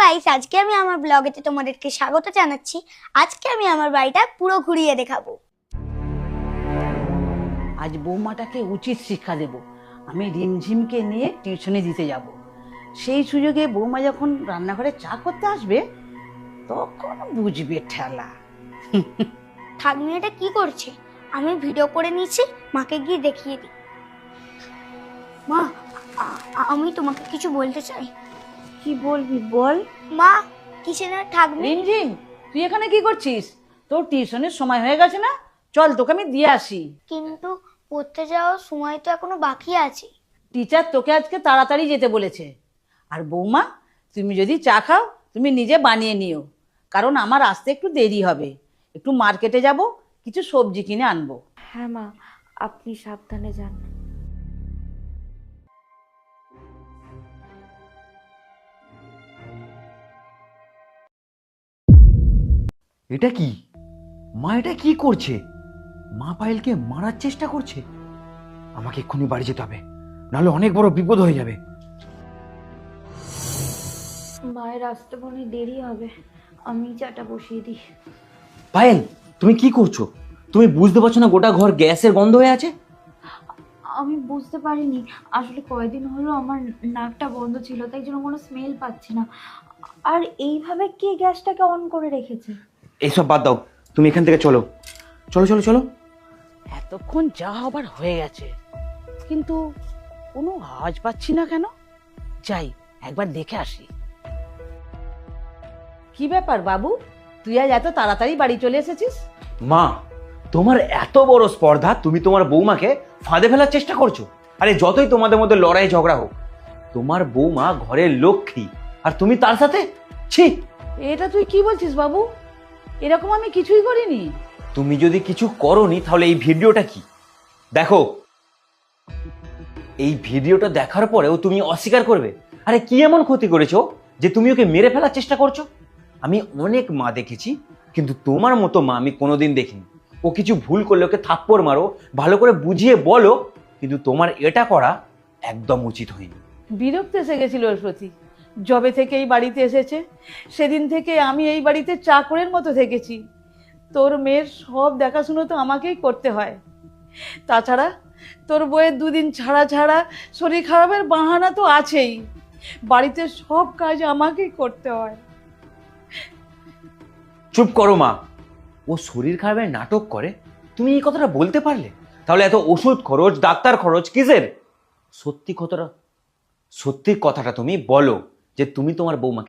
Guys, আজকে আমি আমার ব্লগেতে তোমাদেরকে স্বাগত জানাচ্ছি। আজকে আমি আমার বাড়িটা পুরো ঘুরিয়ে দেখাবো। আজ বৌমাটাকে উচিত শিক্ষা দেব। আমি রিমঝিমকে নিয়ে টিউশনে দিতে যাব। সেই সুযোগে বৌমা যখন রান্নাঘরে চা করতে আসবে তখন বুঝবে ঠেলা। ঠাকুমা এটা কি করছে? আমি ভিডিও করে নিয়েছি, মাকে গিয়ে দেখিয়ে দিই। মা, আমি তোমাকে কিছু বলতে চাই। কি বলবি বল। মা, কিসের ঠাকুমা? রিমঝিম, তুই এখানে কি করছিস? তোর টিউশনের সময় হয়ে গেছে না? চল তোকে আমি দিয়ে আসি। কিন্তু পড়তে যাওয়ার সময় তো এখনো বাকি আছে। টিচার তোকে আজকে তাড়াতাড়ি যেতে বলেছে। আর বৌমা, তুমি যদি চা খাও তুমি নিজে বানিয়ে নিও, কারণ আমার আসতে একটু দেরি হবে। একটু মার্কেটে যাব, কিছু সবজি কিনে আনবো। হ্যাঁ মা, আপনি সাবধানে যান। এটা কি? মা এটা কি করছে? মা পায়েলকে মারার চেষ্টা করছে। আমাকে এক্ষুনি বাড়ি যেতে হবে, নাহলে অনেক বড় বিপদ হয়ে যাবে। মায়ের আসতে মনে দেরি হবে, আমি চাটা বসিয়ে দিই। পায়েল, তুমি কি করছো? তুমি বুঝতে পারছো না গোটা ঘর গ্যাসের গন্ধ হয়ে আছে? আমি বুঝতে পারিনি, আসলে কয়েকদিন হলো আমার নাকটা বন্ধ ছিল, তাই জন্য কোনো স্মেল পাচ্ছি না। আর এইভাবে কে গ্যাসটাকে অন করে রেখেছে? এইসব বাদ দাও, তুমি এখান থেকে চলো চলো চলো চলো। এতক্ষণ যা হবার হয়ে গেছে, কিন্তু কোনো আওয়াজ পাচ্ছি না কেন? যাই একবার দেখে আসি। কি ব্যাপার বাবু, তুই আজ এত তাড়াতাড়ি বাড়ি চলে এসেছিস? মা, তোমার এত বড় স্পর্ধা, তুমি তোমার বৌমাকে ফাঁদে ফেলার চেষ্টা করছো। আরে যতই তোমাদের মধ্যে লড়াই ঝগড়া হোক, তোমার বৌমা ঘরের লক্ষ্মী, আর তুমি তার সাথে ছি। এটা তুই কি বলছিস বাবু? এরকম আমি কিছুই করিনি। তুমি যদি কিছু করোনি তাহলে এই ভিডিওটা কি? দেখো, এই ভিডিওটা দেখার পরেও তুমি অস্বীকার করবে? আরে কি এমন ক্ষতি করেছো যে তুমি ওকে মেরে ফেলার চেষ্টা করছো? আমি অনেক মা দেখেছি, কিন্তু তোমার মতো মা আমি কোনোদিন দেখিনি। ও কিছু ভুল করলে ওকে থাপ্পড় মারো, ভালো করে বুঝিয়ে বলো, কিন্তু তোমার এটা করা একদম উচিত হয়নি। বিরক্ত এসে গেছিল ওর প্রতি। যবে থেকে এই বাড়িতে এসেছে সেদিন থেকে আমি এই বাড়িতে চাকরের মতো থেকেছি। তোর মেয়ের সব দেখাশুনো তো আমাকেই করতে হয়। তাছাড়া তোর বউয়ের দুদিন ছাড়া ছাড়া শরীর খারাপের বাহানা তো আছেই। বাড়িতে সব কাজ আমাকেই করতে হয়। চুপ করো মা। ও শরীর খারাপের নাটক করে, তুমি এই কথাটা বলতে পারলে? তাহলে এত ওষুধ খরচ, ডাক্তার খরচ কিসের? সত্যি কথাটা তুমি বলো যে তুমি তোমার বৌমাকে